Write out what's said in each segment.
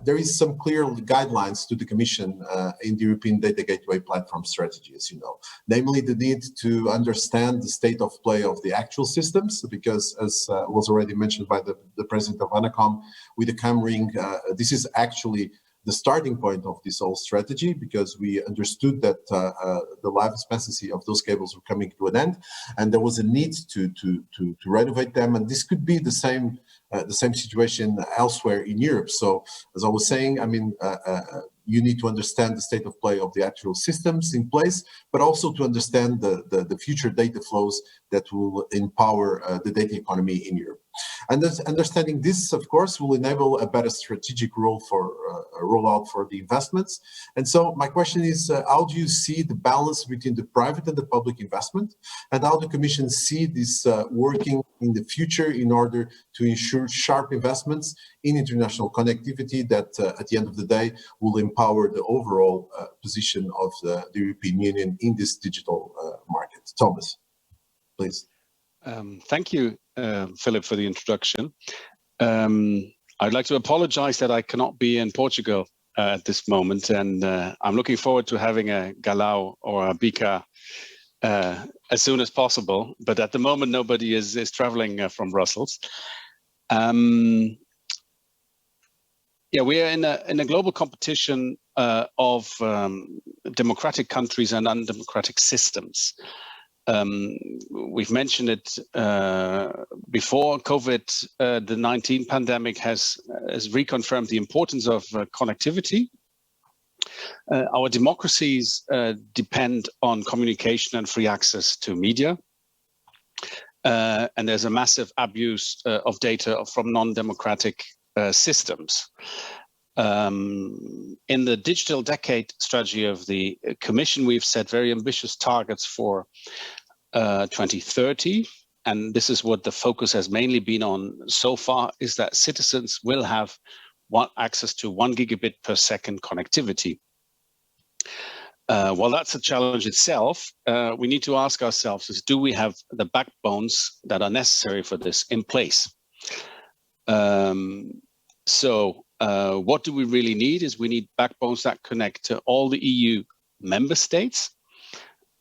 there is some clear guidelines to the Commission in the European Data Gateway Platform strategy, as you know, namely the need to understand the state of play of the actual systems, because as was already mentioned by the President of ANACOM, with the CamRing, this is actually the starting point of this whole strategy, because we understood that the life expectancy of those cables were coming to an end, and there was a need to renovate them. And this could be the same situation elsewhere in Europe. So, as I was saying, I mean, you need to understand the state of play of the actual systems in place, but also to understand the future data flows that will empower the data economy in Europe. And understanding this, of course, will enable a better strategic role for rollout for the investments. And so my question is, how do you see the balance between the private and the public investment, and how the Commission see this working in the future in order to ensure sharp investments in international connectivity that at the end of the day will empower the overall position of the European Union in this digital market? Thomas, please. Thank you, Philip, for the introduction. I'd like to apologize that I cannot be in Portugal at this moment, and I'm looking forward to having a Galau or a Bika as soon as possible. But at the moment, nobody is traveling from Brussels. Yeah, we are in a global competition of democratic countries and undemocratic systems. We've mentioned it before. The 19 pandemic has reconfirmed the importance of connectivity. Our democracies depend on communication and free access to media. And there's a massive abuse of data from non-democratic systems. In the digital decade strategy of the Commission, we've set very ambitious targets for 2030. And this is what the focus has mainly been on so far, is that citizens will have access to 1 gigabit per second connectivity. While that's a challenge itself, we need to ask ourselves is, do we have the backbones that are necessary for this in place? What do we really need is we need backbones that connect to all the EU member states.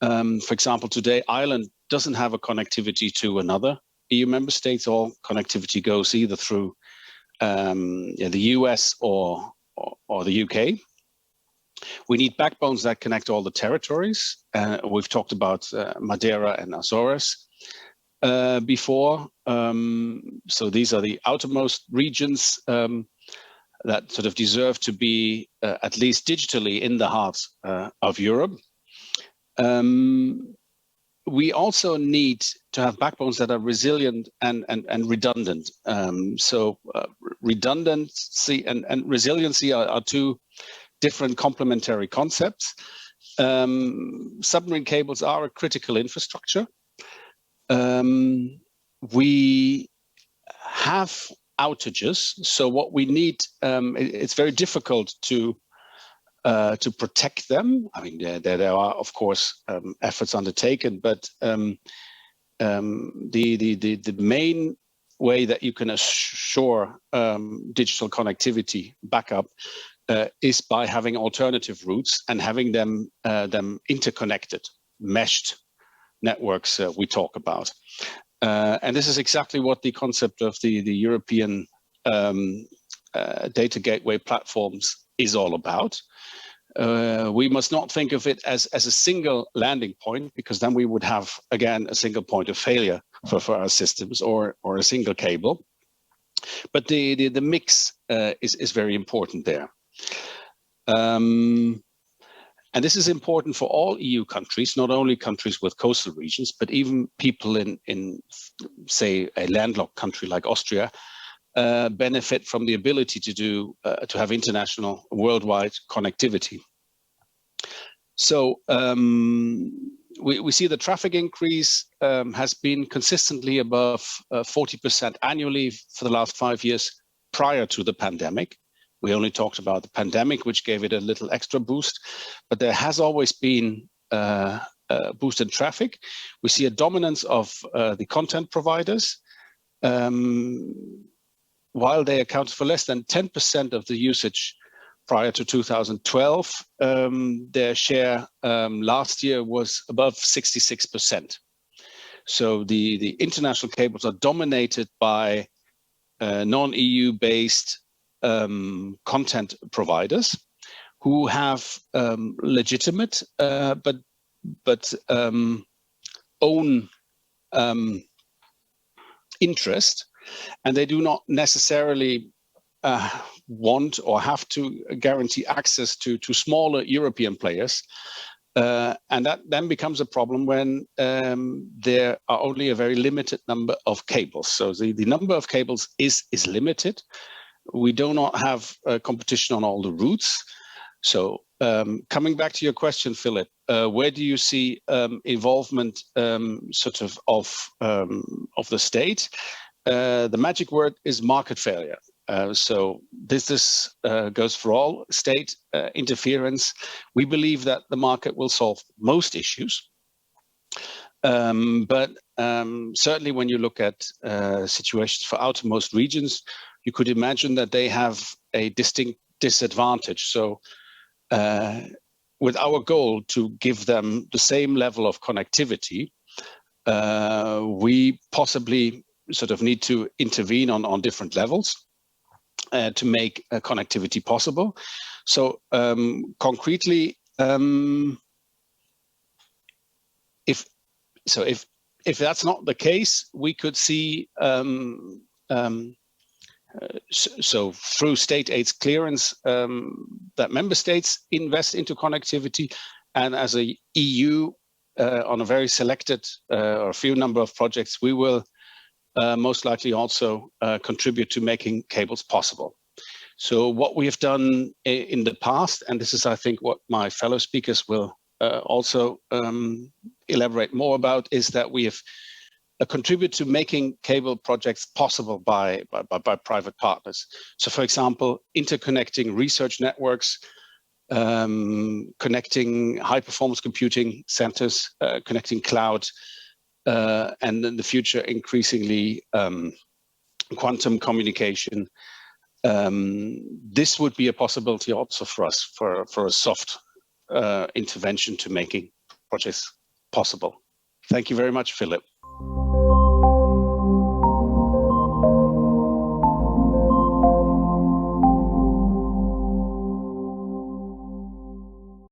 For example, today, Ireland doesn't have a connectivity to another EU member state. All connectivity goes either through the US or the UK. We need backbones that connect all the territories. We've talked about Madeira and Azores before. So these are the outermost regions that sort of deserve to be at least digitally in the heart of Europe. We also need to have backbones that are resilient and redundant. Redundancy and resiliency are two different complementary concepts. Submarine cables are a critical infrastructure. We have outages, so what we need, it's very difficult to protect them. I mean, there are of course efforts undertaken, but the main way that you can assure digital connectivity backup is by having alternative routes and having them interconnected, meshed networks we talk about. And this is exactly what the concept of the European data gateway platforms is all about. We must not think of it as a single landing point, because then we would have, again, a single point of failure for our systems or a single cable. But the mix is very important there. And this is important for all EU countries, not only countries with coastal regions, but even people in say, a landlocked country like Austria benefit from the ability to have international, worldwide connectivity. So we see the traffic increase has been consistently above 40% annually for the last 5 years prior to the pandemic. We only talked about the pandemic, which gave it a little extra boost, but there has always been a boost in traffic. We see a dominance of the content providers. while they accounted for less than 10% of the usage prior to 2012, their share last year was above 66%. So the international cables are dominated by non-EU based content providers who have legitimate but own interest, and they do not necessarily want or have to guarantee access to smaller European players. And that then becomes a problem when there are only a very limited number of cables. So the number of cables is limited. We do not have competition on all the routes. So coming back to your question, Philip, where do you see involvement of the state? The magic word is market failure. So this goes for all state interference. We believe that the market will solve most issues. But certainly when you look at situations for outermost regions, you could imagine that they have a distinct disadvantage. So with our goal to give them the same level of connectivity, we possibly sort of need to intervene on different levels to make connectivity possible. So concretely, if that's not the case, we could see so through state aids clearance that member states invest into connectivity, and as a EU on a very selected or a few number of projects, we will most likely also contribute to making cables possible. So what we have done in the past, and this is I think what my fellow speakers will also elaborate more about, is that we have contribute to making cable projects possible by private partners. So for example, interconnecting research networks, connecting high performance computing centers, connecting cloud, and in the future increasingly quantum communication. This would be a possibility also for us for a soft intervention to making projects possible. Thank you very much, Philip.